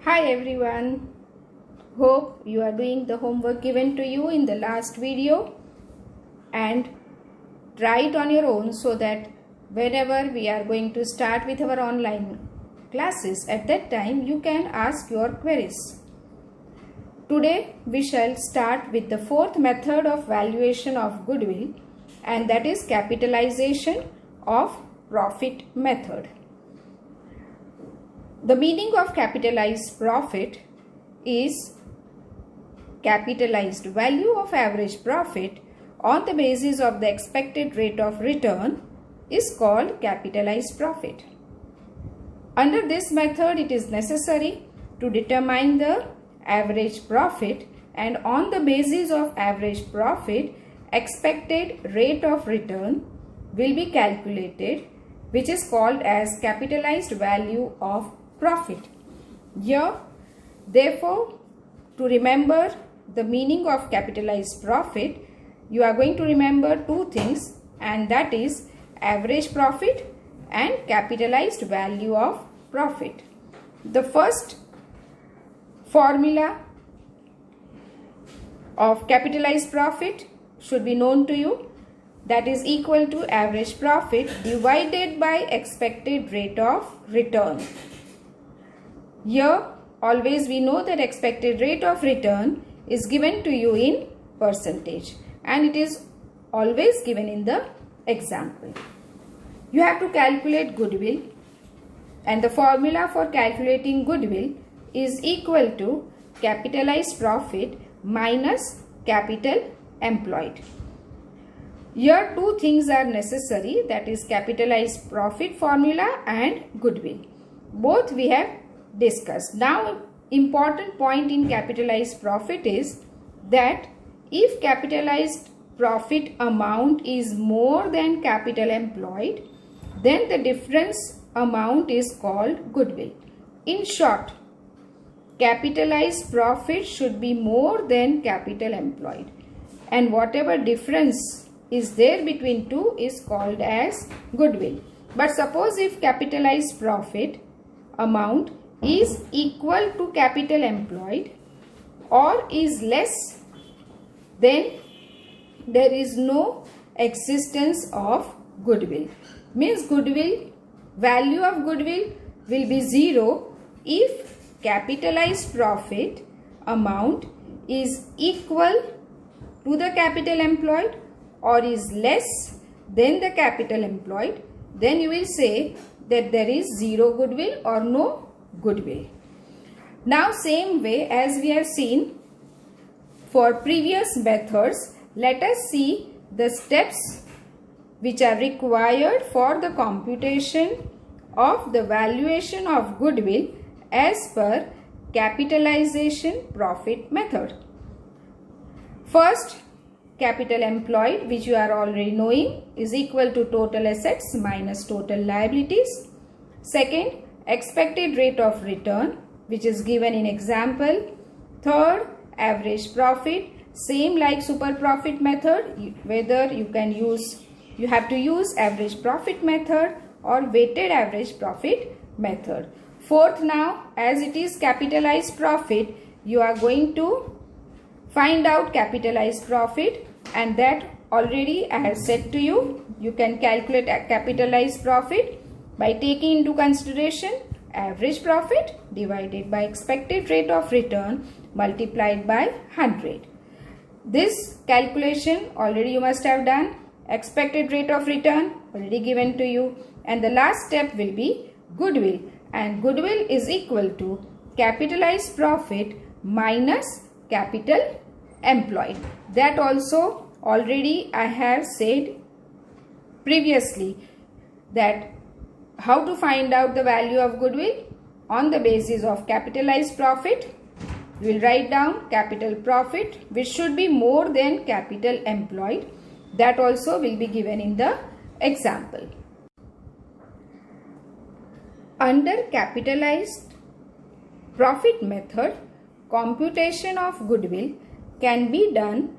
Hi everyone, hope you are doing the homework given to you in the last video and try it on your own so that whenever we are going to start with our online classes, at that time you can ask your queries. Today we shall start with the fourth method of valuation of goodwill, and that is capitalization of profit method. The meaning of capitalized profit is capitalized value of average profit on the basis of the expected rate of return is called capitalized profit. Under this method, it is necessary to determine the average profit, and on the basis of average profit, expected rate of return will be calculated, which is called as capitalized value of profit. Here, therefore, to remember the meaning of capitalized profit, you are going to remember two things, and that is average profit and capitalized value of profit. The first formula of capitalized profit should be known to you, that is equal to average profit divided by expected rate of return. Here always we know that expected rate of return is given to you in percentage, and it is always given in the example. You have to calculate goodwill, and the formula for calculating goodwill is equal to capitalized profit minus capital employed. Here two things are necessary, that is capitalized profit formula and goodwill. Both we have discussed. Now, important point in capitalized profit is that if capitalized profit amount is more than capital employed, then the difference amount is called goodwill. In short, capitalized profit should be more than capital employed, and whatever difference is there between two is called as goodwill. But suppose if capitalized profit amount is equal to capital employed or is less, then there is no existence of goodwill. Means goodwill, value of goodwill will be zero if capitalized profit amount is equal to the capital employed or is less than the capital employed. Then you will say that there is zero goodwill or no goodwill. Now, same way as we have seen for previous methods, let us see the steps which are required for the computation of the valuation of goodwill as per capitalization profit method. First, capital employed, which you are already knowing, is equal to total assets minus total liabilities. Second, expected rate of return, which is given in example. Third, average profit, same like super profit method, whether you have to use average profit method or weighted average profit method. Fourth, now as it is capitalized profit, you are going to find out capitalized profit, and that already I have said to you. You can calculate a capitalized profit by taking into consideration average profit divided by expected rate of return multiplied by 100. This calculation already you must have done. Expected rate of return already given to you, and the last step will be goodwill, and goodwill is equal to capitalized profit minus capital employed. That also already I have said previously, that how to find out the value of goodwill on the basis of capitalized profit. We will write down capital profit, which should be more than capital employed. That also will be given in the example. Under capitalized profit method, computation of goodwill can be done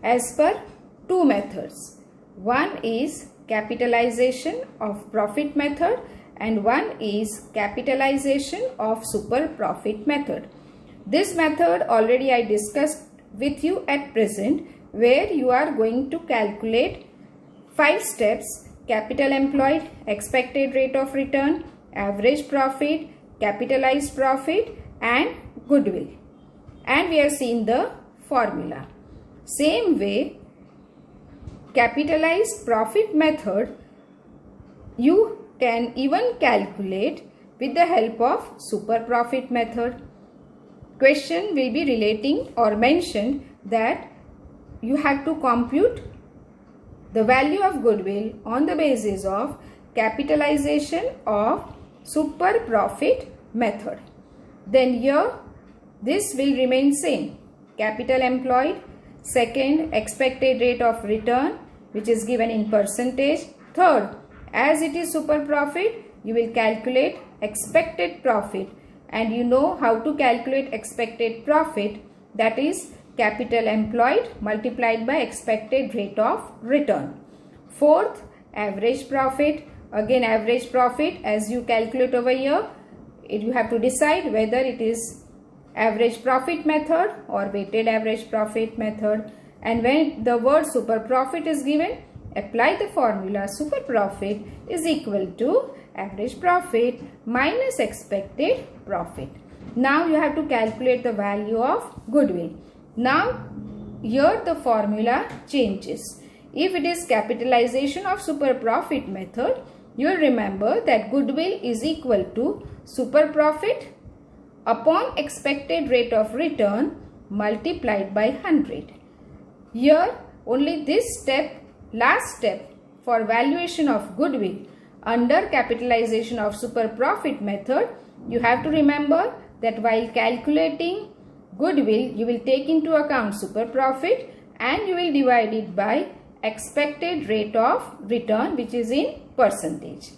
as per two methods. One is capitalization of profit method and one is capitalization of super profit method. This method already I discussed with you at present, where you are going to calculate 5 steps: capital employed, expected rate of return, average profit, capitalized profit and goodwill. And we have seen the formula. Same way, capitalized profit method you can even calculate with the help of super profit method. Question will be relating or mentioned that you have to compute the value of goodwill on the basis of capitalization of super profit method. Then here this will remain same: capital employed, second expected rate of return which is given in percentage, third as it is super profit you will calculate expected profit, and you know how to calculate expected profit, that is capital employed multiplied by expected rate of return. Fourth, average profit, again average profit as you calculate over here, you have to decide whether it is average profit method or weighted average profit method, and when the word super profit is given, apply the formula: super profit is equal to average profit minus expected profit. Now you have to calculate the value of goodwill. Now here the formula changes. If it is capitalization of super profit method, you will remember that goodwill is equal to super profit upon expected rate of return multiplied by 100. Here only this step, last step for valuation of goodwill under capitalization of super profit method, you have to remember that while calculating goodwill you will take into account super profit and you will divide it by expected rate of return which is in percentage.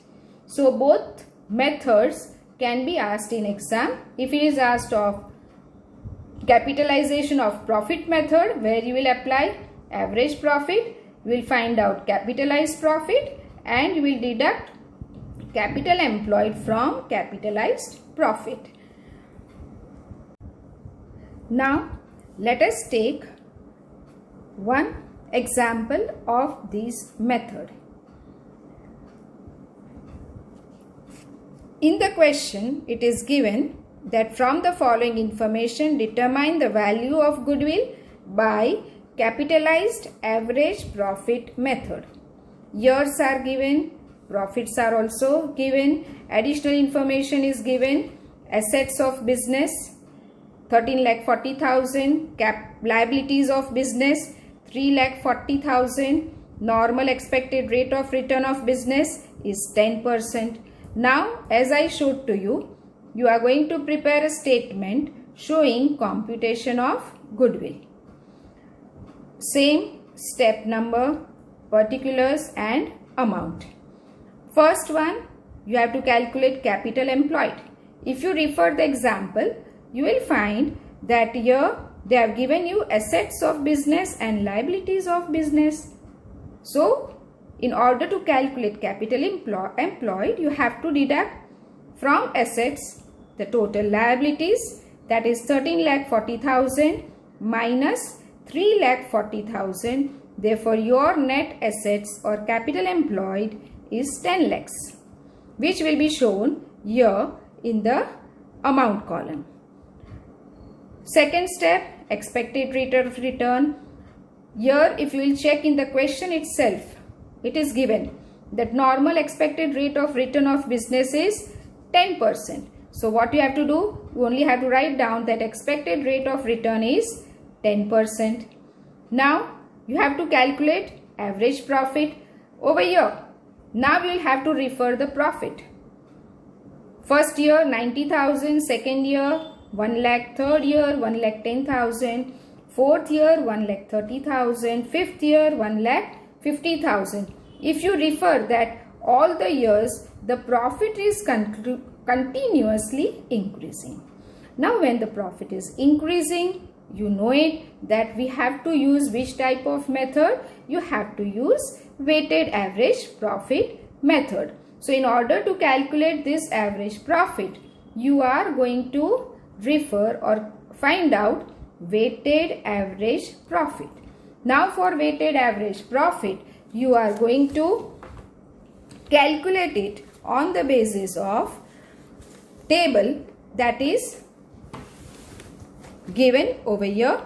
So both methods can be asked in exam. If it is asked of capitalization of profit method, where you will apply average profit, you will find out capitalized profit and you will deduct capital employed from capitalized profit. Now let us take one example of this method. In the question it is given that from the following information determine the value of goodwill by capitalized average profit method. Years are given, profits are also given, additional information is given: assets of business 13,40,000, liabilities of business 3,40,000, normal expected rate of return of business is 10%. Now as I showed to you, you are going to prepare a statement showing computation of goodwill. Same step number, particulars and amount. First one, you have to calculate capital employed. If you refer the example, you will find that here they have given you assets of business and liabilities of business. So in order to calculate capital employed, you have to deduct from assets the total liabilities, that is 13,40,000 minus 3,40,000. Therefore your net assets or capital employed is 10 lakhs, which will be shown here in the amount column. Second step, expected rate of return. Here if you will check in the question itself, it is given that normal expected rate of return of business is 10%. So what you have to do, you only have to write down that expected rate of return is 10%. Now you have to calculate average profit over here. Now you will have to refer the profit. First year 90,000, second year 1 lakh, third year 1,10,000, fourth year 1,30,000, fifth year 1,50,000. If you refer that all the years the profit is continuously increasing. Now when the profit is increasing, you know it that we have to use which type of method? You have to use weighted average profit method. So in order to calculate this average profit, you are going to refer or find out weighted average profit. Now for weighted average profit, you are going to calculate it on the basis of table that is given over here.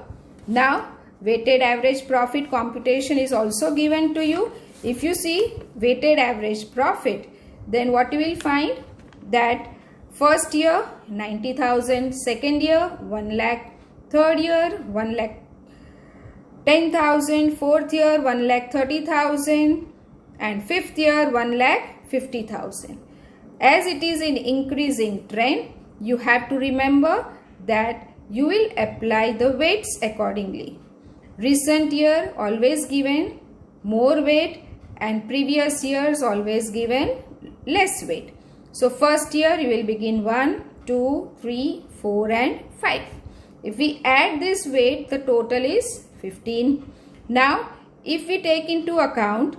Now weighted average profit computation is also given to you. If you see weighted average profit, then what you will find that first year 90,000, second year 1 lakh, third year 1 lakh 10,000, fourth year 1 lakh 30,000 and fifth year 1 lakh 50,000. As it is in increasing trend, you have to remember that you will apply the weights accordingly. Recent year always given more weight and previous years always given less weight. So first year you will begin 1, 2, 3, 4 and 5. If we add this weight, the total is 15. Now if we take into account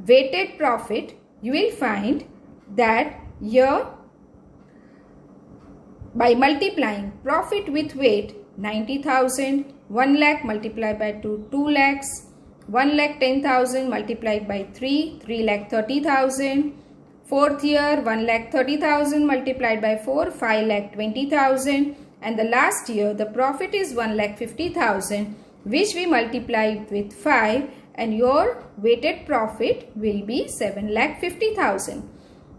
weighted profit, you will find that here by multiplying profit with weight 90,000, 1 lakh multiplied by 2 lakhs, 1 lakh 10,000 multiplied by 3 lakh 30,000, fourth year 1 lakh 30,000 multiplied by 4 lakh 20,000, and the last year the profit is 1 lakh 50,000, which we multiplied with 5, and your weighted profit will be 7 lakh 50,000.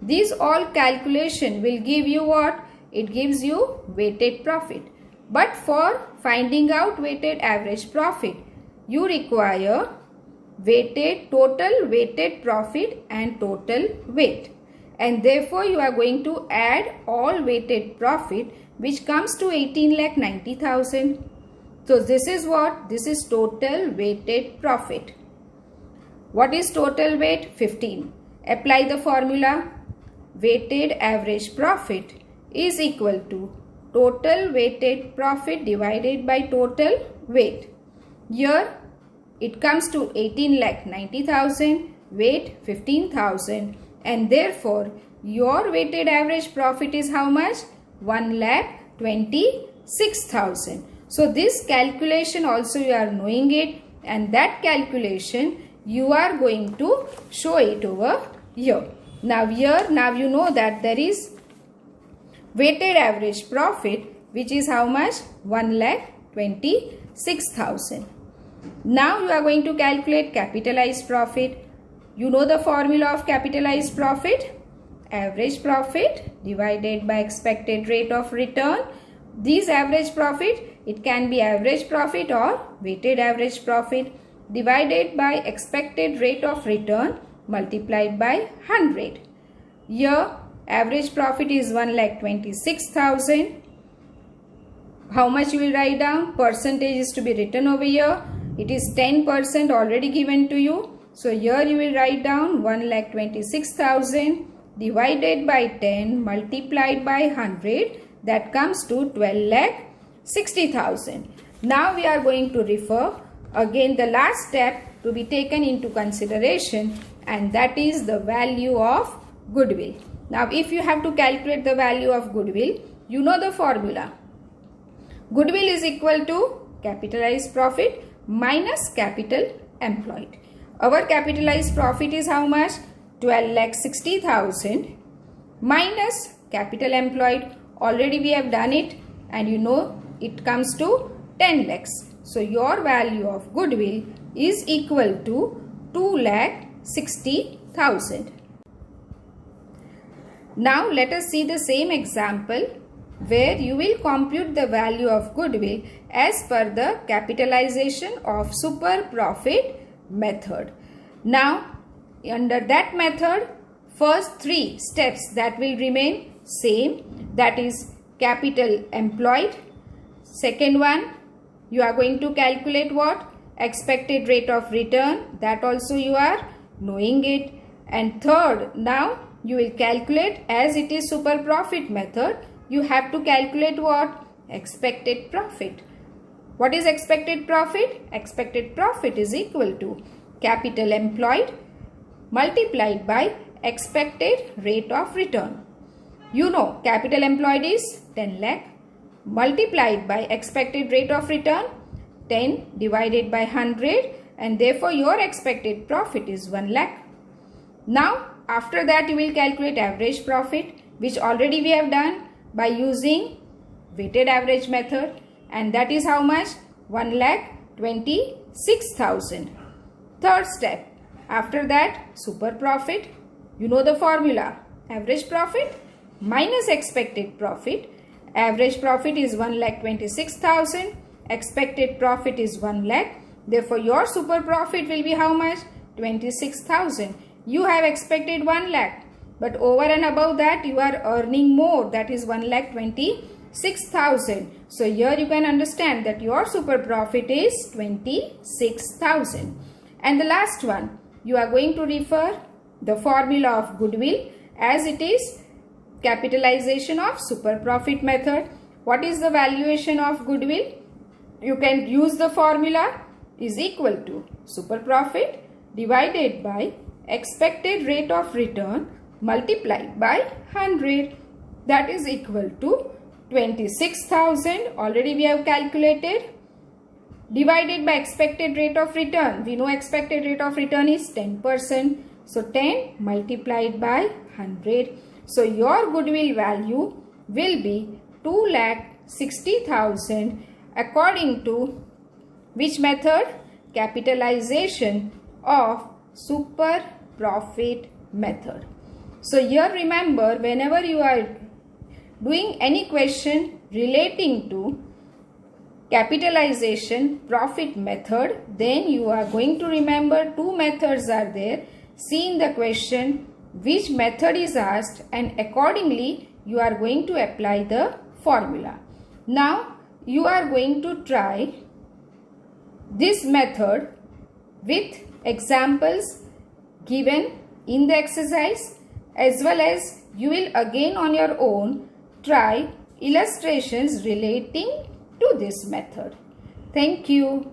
These all calculation will give you what? It gives you weighted profit. But for finding out weighted average profit, you require total weighted profit and total weight. And therefore you are going to add all weighted profit, which comes to 18,90,000. So this is what? This is total weighted profit. What is total weight? 15. Apply the formula. Weighted average profit is equal to total weighted profit divided by total weight. Here it comes to 18,90,000, weight 15,000, and therefore your weighted average profit is how much? 1,26,000. So this calculation also you are knowing it, and that calculation you are going to show it over here. Now you know that there is weighted average profit, which is how much? 1,26,000. Now you are going to calculate capitalized profit. You know the formula of capitalized profit? Average profit divided by expected rate of return. This average profit, it can be average profit or weighted average profit, divided by expected rate of return multiplied by 100. Here average profit is 1,26,000. How much you will write down? Percentage is to be written over here. It is 10% already given to you. So here you will write down 1,26,000 divided by 10 multiplied by 100. That comes to 12,60,000. Now we are going to refer again the last step to be taken into consideration, and that is the value of goodwill. Now if you have to calculate the value of goodwill, you know the formula. Goodwill is equal to capitalized profit minus capital employed. Our capitalized profit is how much? 12,60,000 minus capital employed. Already we have done it, and you know it comes to 10 lakhs. So your value of goodwill is equal to 2,60,000. Now let us see the same example where you will compute the value of goodwill as per the capitalization of super profit method. Now under that method, first 3 steps that will remain same, that is capital employed. Second one, you are going to calculate what? Expected rate of return, that also you are knowing it. And third, now you will calculate, as it is super profit method, you have to calculate what? Expected profit. What is expected profit? Expected profit is equal to capital employed multiplied by expected rate of return. You know capital employed is 10 lakh multiplied by expected rate of return 10 divided by 100, and therefore your expected profit is 1 lakh. Now after that you will calculate average profit, which already we have done by using weighted average method, and that is how much? 1,26,000. Third step, after that super profit. You know the formula, average profit minus expected profit. Average profit is 1,26,000. Expected profit is 1 lakh. Therefore your super profit will be how much? 26,000. You have expected 1 lakh, but over and above that you are earning more, that is 1,26,000. So here you can understand that your super profit is 26,000. And the last one, you are going to refer the formula of goodwill, as it is capitalization of super profit method. What is the valuation of goodwill? You can use the formula is equal to super profit divided by expected rate of return multiplied by 100. That is equal to 26,000. Already we have calculated. Divided by expected rate of return. We know expected rate of return is 10%. So 10 multiplied by 100. So your goodwill value will be 2,60,000 according to which method? Capitalization of super profit method. So here remember, whenever you are doing any question relating to capitalization profit method, then you are going to remember two methods are there. See in the question which method is asked, and accordingly you are going to apply the formula. Now you are going to try this method with examples given in the exercise, as well as you will again on your own try illustrations relating to this method. Thank you.